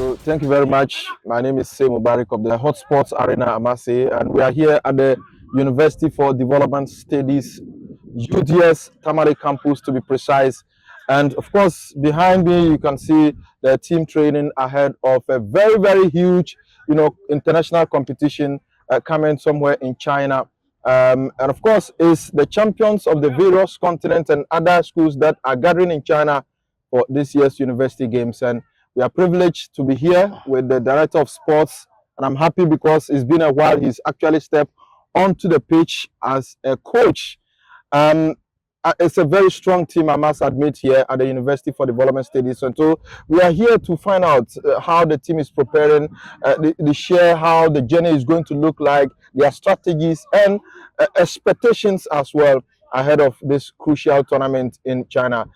So thank you very much. My name is Shaibu Ibrahim of the Hotspots Arena, Amase, and we are here at the University for Development Studies, UDS Tamale campus to be precise. And of course, behind me, you can see the team training ahead of a very, very huge, international competition coming somewhere in China. And of course, it's the champions of the various continents and other schools that are gathering in China for this year's university games. And we are privileged to be here with the director of sports, and I'm happy because it's been a while he's actually stepped onto the pitch as a coach. Um, it's a very strong team, I must admit, here at the University for Development Studies. And so we are here to find out how the team is preparing, the share, how the journey is going to look like, their strategies, and expectations as well ahead of this crucial tournament in China.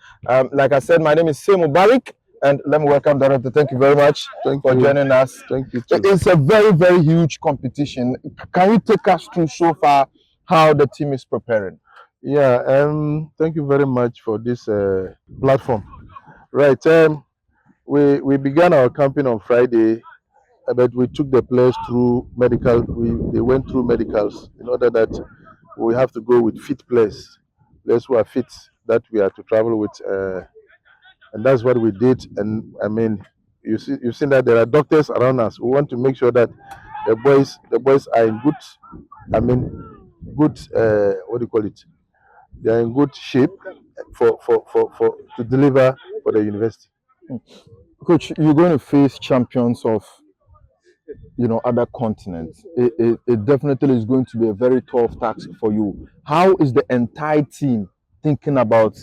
Like I said, my name is Shaibu Ibrahim. And let me welcome Director. Thank you very much for joining us. Thank you. Too. It's a very, very huge competition. Can you take us through so far how the team is preparing? Yeah, thank you very much for this platform. Right, we began our campaign on Friday, but we took the players through medical. They went through medicals in order that we have to go with fit players who are fit that we are to travel with. And that's what we did. And I mean, you've seen that there are doctors around us. We want to make sure that the boys are in good, good, what do you call it? They are in good shape for to deliver for the university. Coach, you're going to face champions of, other continents. It definitely is going to be a very tough task for you. How is the entire team thinking about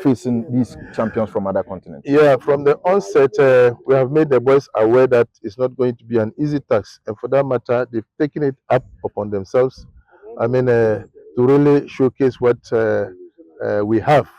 facing these champions from other continents? Yeah, from the onset, we have made the boys aware that it's not going to be an easy task, and for that matter, they've taken it up upon themselves. I mean, to really showcase what we have,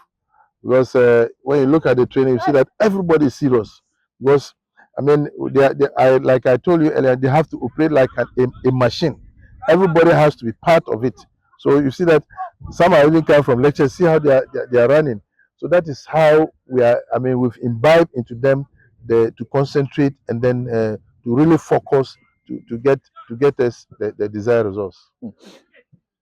because when you look at the training, you see that everybody is serious. Because I mean, like I told you earlier, they have to operate like a machine. Everybody has to be part of it. So you see that some are even coming from lectures. See how they are running. So that is how we are. I mean, we've imbibed into them to concentrate and then to really focus to get us the desired results.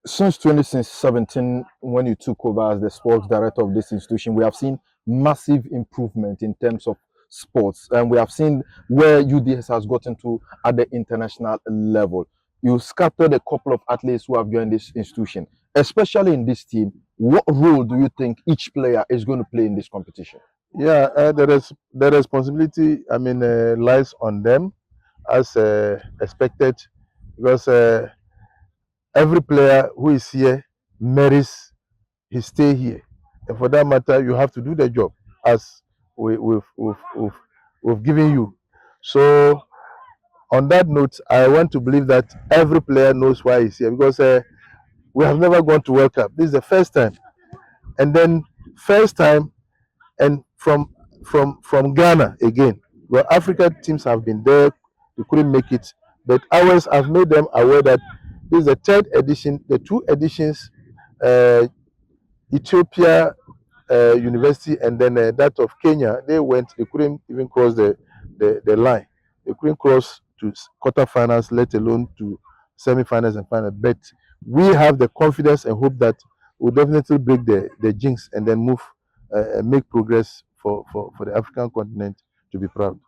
Since 2017, when you took over as the sports director of this institution, we have seen massive improvement in terms of sports, and we have seen where UDS has gotten to at the international level. You scattered a couple of athletes who have joined this institution, especially in this team. What role do you think each player is going to play in this competition? Yeah, the responsibility, I mean, lies on them as expected, because every player who is here merits his stay here, and for that matter, you have to do the job as we've given you. So, on that note, I want to believe that every player knows why he's here, because we have never gone to World Cup. This is the first time, and then first time, and from Ghana again. Well, Africa teams have been there, they couldn't make it, but ours have made them aware that this is the third edition. The two editions, Ethiopia University and then that of Kenya, they couldn't even cross the line. They couldn't cross to quarterfinals, let alone to semi-finals and finals. But we have the confidence and hope that we'll definitely break the jinx and then make progress for the African continent to be proud.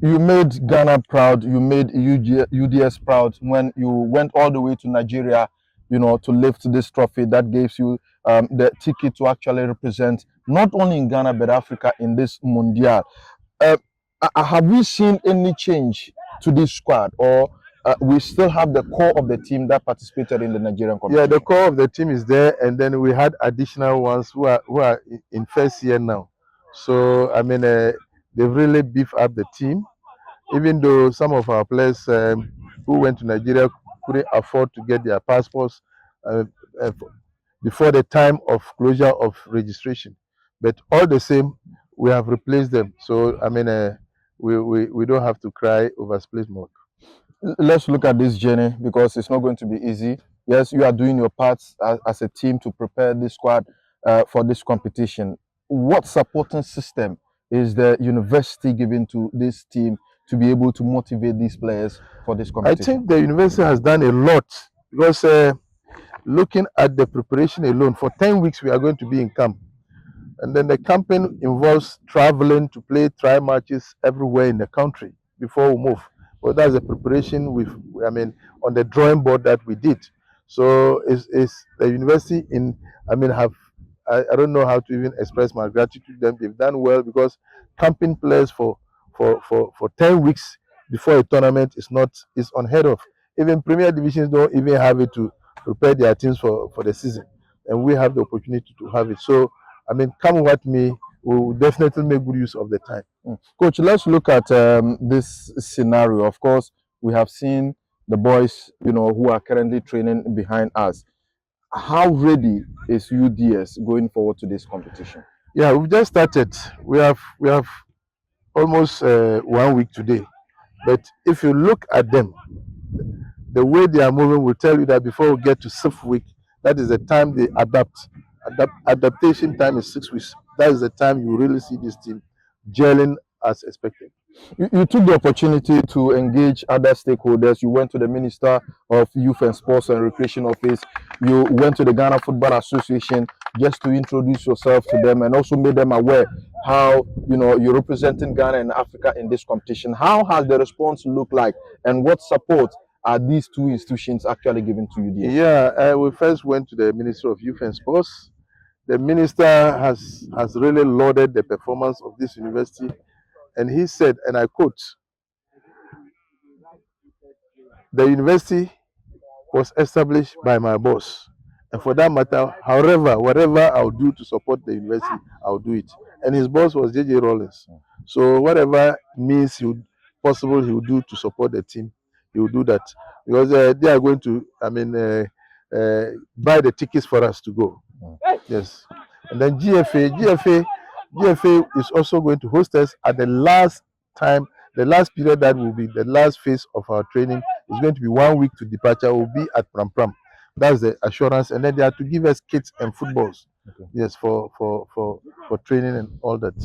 You made Ghana proud, you made UDS proud when you went all the way to Nigeria, to lift this trophy that gives you the ticket to actually represent not only in Ghana but Africa in this Mundial. Have we seen any change to this squad, or we still have the core of the team that participated in the Nigerian competition? Yeah, the core of the team is there, and then we had additional ones who are in first year now. So I mean, they've really beefed up the team, even though some of our players who went to Nigeria couldn't afford to get their passports before the time of closure of registration. But all the same, we have replaced them. So I mean, we don't have to cry over split milk. Let's look at this journey, because it's not going to be easy. Yes, you are doing your parts as a team to prepare this squad for this competition. What supporting system is the university giving to this team to be able to motivate these players for this I competition? think the university has done a lot because looking at the preparation alone, for 10 weeks we are going to be in camp. And then the camping involves traveling to play try matches everywhere in the country before we move. But that's the preparation on the drawing board that we did. So it's the university I don't know how to even express my gratitude to them. They've done well because camping players for 10 weeks before a tournament is unheard of. Even premier divisions don't even have it to prepare their teams for the season. And we have the opportunity to have it. So come what may, we will definitely make good use of the time. Coach, let's look at this scenario. Of course, we have seen the boys, who are currently training behind us. How ready is UDS going forward to this competition? Yeah, we've just started. We have almost 1 week today. But if you look at them, the way they are moving will tell you that before we get to 6th week, that is the time they adapt. Adaptation time is 6 weeks. That is the time you really see this team gelling as expected. You took the opportunity to engage other stakeholders. You went to the Minister of Youth and Sports and Recreation Office. You went to the Ghana Football Association just to introduce yourself to them and also made them aware how you're representing Ghana and Africa in this competition. How has the response looked like, and what support are these two institutions actually giving to you? Yeah, we first went to the Minister of Youth and Sports. The minister has really lauded the performance of this university, and he said, and I quote, "The university was established by my boss, and for that matter, however, whatever I'll do to support the university, I'll do it." And his boss was JJ Rollins. So whatever means possible he will do to support the team, he will do that because they are going to, buy the tickets for us to go. Yes, and then GFA is also going to host us at the last time. The last period that will be the last phase of our training is going to be 1 week to departure. Will be at Pram Pram. That's the assurance, and then they are to give us kits and footballs. Okay. Yes, for training and all that.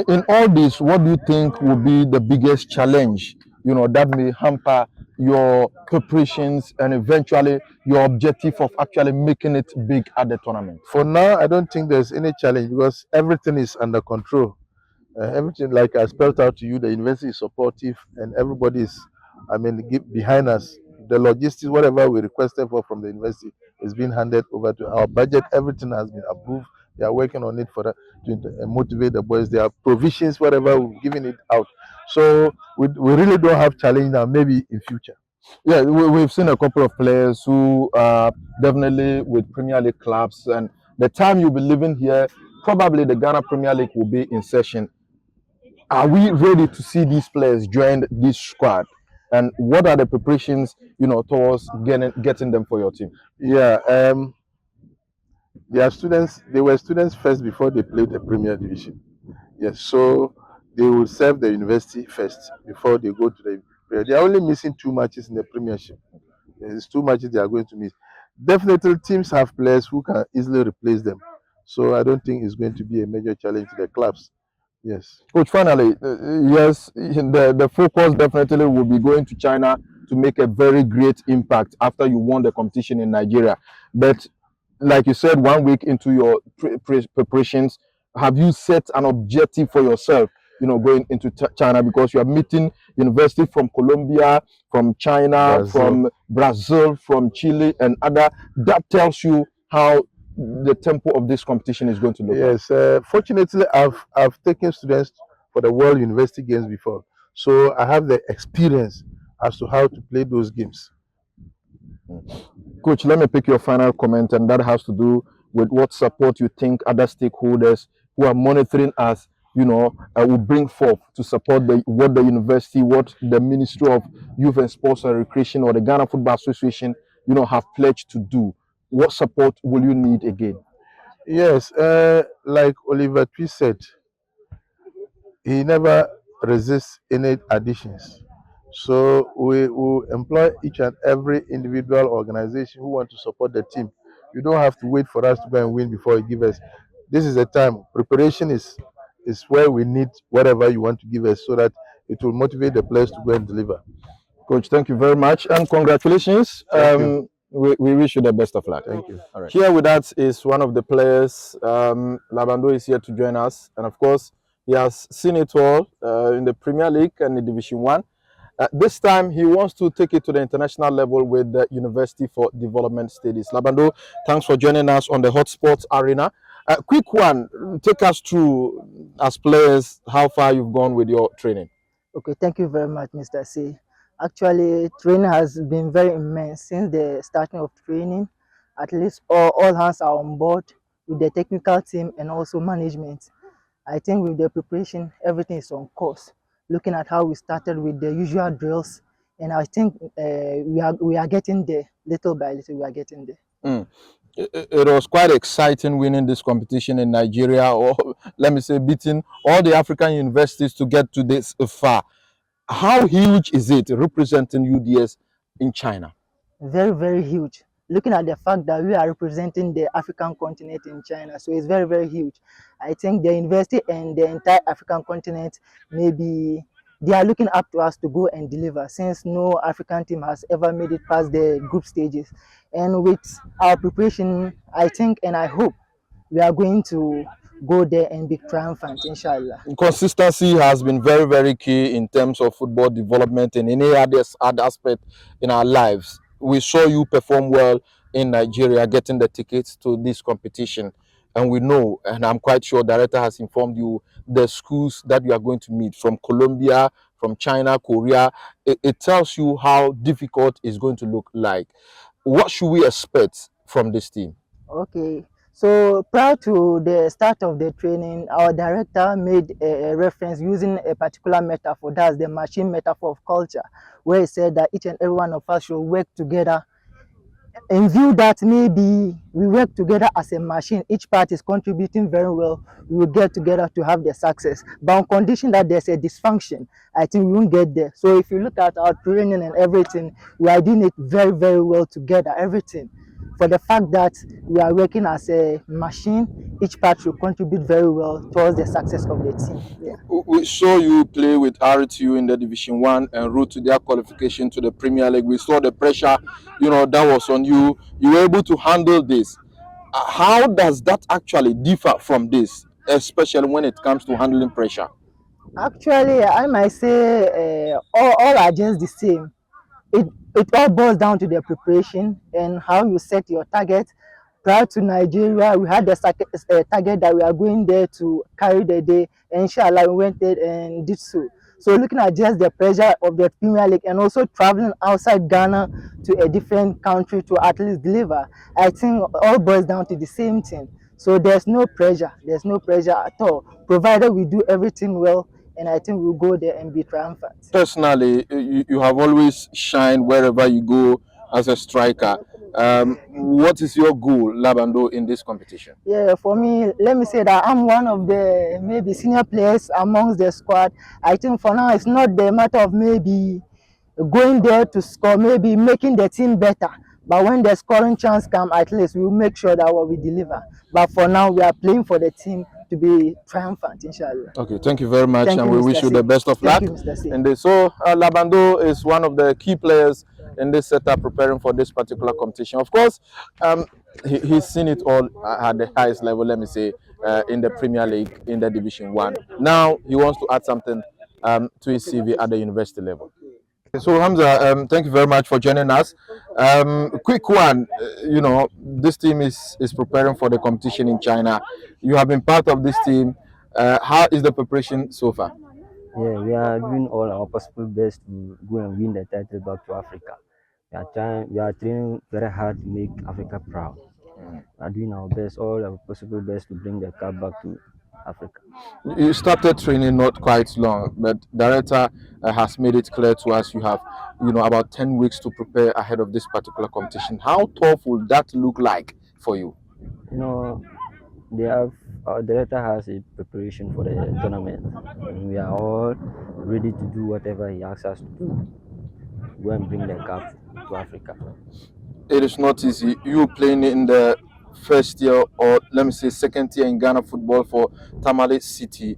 In all this, what do you think will be the biggest challenge, that may hamper your preparations and eventually your objective of actually making it big at the tournament? For now, I don't think there's any challenge because everything is under control. Everything, like I spelled out to you, the university is supportive and everybody is, behind us. The logistics, whatever we requested for from the university, is being handed over to our budget. Everything has been approved. They are working on it to motivate the boys. There are provisions, whatever we've given it out. So we really don't have challenge now. Maybe in future. Yeah, we've seen a couple of players who are definitely with Premier League clubs, and the time you'll be living here, probably the Ghana Premier League will be in session. Are we ready to see these players join this squad? And what are the preparations, towards getting them for your team? Yeah, they are students. They were students first before they played the Premier Division. Yes, so they will serve the university first before they go to the. They are only missing 2 matches in the Premiership. It's 2 matches they are going to miss. Definitely, teams have players who can easily replace them. So I don't think it's going to be a major challenge to the clubs. Yes. Coach, finally, yes, the focus definitely will be going to China to make a very great impact after you won the competition in Nigeria. But like you said, 1 week into your preparations, have you set an objective for yourself, going into China? Because you are meeting university from Colombia, from China, from Brazil, from Chile, and other. That tells you how the tempo of this competition is going to look. Yes, fortunately, I've taken students for the World University Games before, so I have the experience as to how to play those games. Coach, let me pick your final comment, and that has to do with what support you think other stakeholders who are monitoring us, will bring forth to support what the university, what the Ministry of Youth and Sports and Recreation or the Ghana Football Association, have pledged to do. What support will you need again? Yes, like Oliver Twist said, he never resists any additions. So we will employ each and every individual organization who want to support the team. You don't have to wait for us to go and win before you give us. This is the time. Preparation is where we need whatever you want to give us so that it will motivate the players to go and deliver. Coach, thank you very much and congratulations. Thank you. We wish you the best of luck. Thank you. All right. Here with us is one of the players. Labando is here to join us, and of course, he has seen it all in the Premier League and the Division One. This time, he wants to take it to the international level with the University for Development Studies. Labando, thanks for joining us on the Hotspot Arena. Quick one, take us through as players how far you've gone with your training. Okay, thank you very much, Mr. C. Actually, training has been very immense since the starting of training. At least all hands are on board with the technical team and also management. I think with the preparation, everything is on course. Looking at how we started with the usual drills, and I think we are getting there little by little. We are getting there. It was quite exciting winning this competition in Nigeria, or let me say, beating all the African universities to get to this far. How huge is it representing UDS in China? Very, very huge. Looking at the fact that we are representing the African continent in China, so it's very, very huge. I think the university and the entire African continent, maybe they are looking up to us to go and deliver, since no African team has ever made it past the group stages. And with our preparation, I think and I hope we are going to go there and be triumphant, inshallah. Consistency has been very, very key in terms of football development and any other aspect in our lives. We saw you perform well in Nigeria, getting the tickets to this competition. And we know, and I'm quite sure director has informed you, the schools that you are going to meet from Colombia, from China, Korea. It tells you how difficult it's going to look like. What should we expect from this team? Okay, so prior to the start of the training, our director made a reference using a particular metaphor, that's the machine metaphor of culture, where he said that each and every one of us should work together in view that maybe we work together as a machine, each part is contributing very well, we will get together to have the success. But on condition that there's a dysfunction, I think we won't get there. So if you look at our training and everything, we are doing it very, very well together, everything. For the fact that we are working as a machine, each part should contribute very well towards the success of the team. Yeah. We saw you play with RTU in the Division 1 and route to their qualification to the Premier League. We saw the pressure, that was on you. You were able to handle this. How does that actually differ from this, especially when it comes to handling pressure? Actually, I might say all are just the same. It all boils down to the preparation and how you set your target. Prior to Nigeria, we had the target that we are going there to carry the day. And inshallah, we went there and did so. So looking at just the pressure of the Premier League and also traveling outside Ghana to a different country to at least deliver, I think all boils down to the same thing. So there's no pressure. There's no pressure at all, provided we do everything well, and I think we'll go there and be triumphant. Personally, you have always shined wherever you go as a striker. What is your goal, Labando, in this competition? Yeah, for me, let me say that I'm one of the maybe senior players amongst the squad. I think for now it's not the matter of maybe going there to score, maybe making the team better. But when the scoring chance comes, at least we'll make sure that what we deliver. But for now, we are playing for the team to be triumphant, inshallah. Okay, thank you very much, Thank and you, we Mr. wish you C. the best of luck. Thank you, Mr. C. And so, Labando is one of the key players in this setup preparing for this particular competition. Of course, he's seen it all at the highest level, let me say, in the Premier League, in the Division 1. Now, he wants to add something to his CV at the university level. So Hamza, thank you very much for joining us. Quick one, this team is preparing for the competition in China. You have been part of this team. How is the preparation so far? Yeah, we are doing all our possible best to go and win the title back to Africa. We are training very hard to make Africa proud. We are doing our best, all our possible best to bring the cup back to Africa. You started training not quite long, but director has made it clear to us you have, about 10 weeks to prepare ahead of this particular competition. How tough will that look like for you? Our director has a preparation for the tournament, and we are all ready to do whatever he asks us to do. Go and bring the cup to Africa. It is not easy. You playing in the first year, or let me say second year in Ghana football for Tamale City.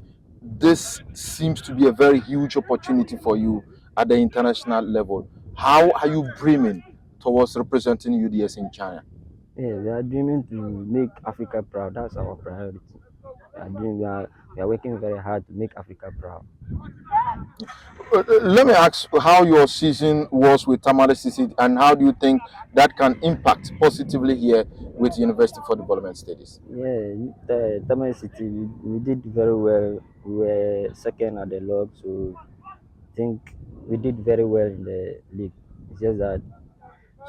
this seems to be a very huge opportunity for you at the international level. How are you dreaming towards representing UDS in China? Yeah, we are dreaming to make Africa proud. That's our priority. We are working very hard to make Africa proud. Let me ask how your season was with Tamale City and how do you think that can impact positively here with University for Development Studies? Yeah, the Tamil City, we did very well. We were second at the log, so I think we did very well in the league. It's just that,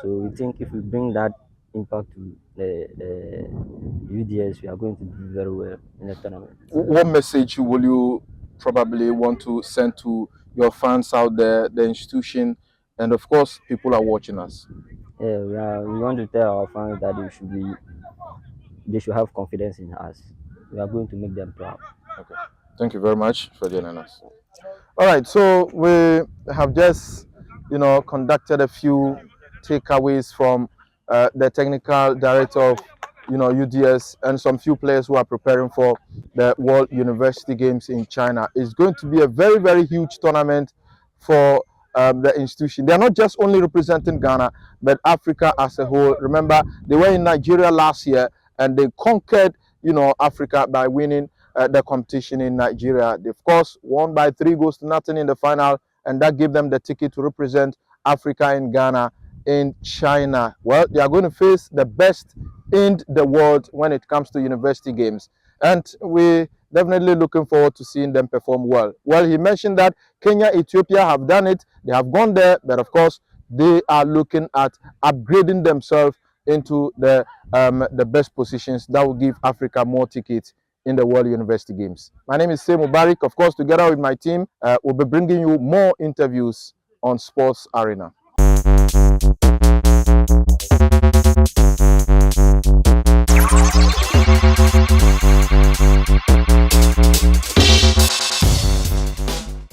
so we think if we bring that impact to the UDS, we are going to do very well in the tournament. What message will you probably want to send to your fans out there, the institution, and of course, people are watching us? Yeah, we want to tell our fans that they should have confidence in us. We are going to make them proud. Okay. Thank you very much for joining us. All right, so we have just, conducted a few takeaways from the technical director of, UDS and some few players who are preparing for the World University Games in China. It's going to be a very, very huge tournament for the institution. They are not just only representing Ghana, but Africa as a whole. Remember, they were in Nigeria last year and they conquered, Africa by winning the competition in Nigeria. They, of course, won by 3 goals to nothing in the final, and that gave them the ticket to represent Africa and Ghana in China. Well, they are going to face the best in the world when it comes to university games, and we definitely looking forward to seeing them perform well. Well, he mentioned that Kenya, Ethiopia have done it. They have gone there, but of course, they are looking at upgrading themselves into the best positions that will give Africa more tickets in the World University Games. My name is Shaibu Ibrahim. Of course, together with my team, we'll be bringing you more interviews on Sports Arena.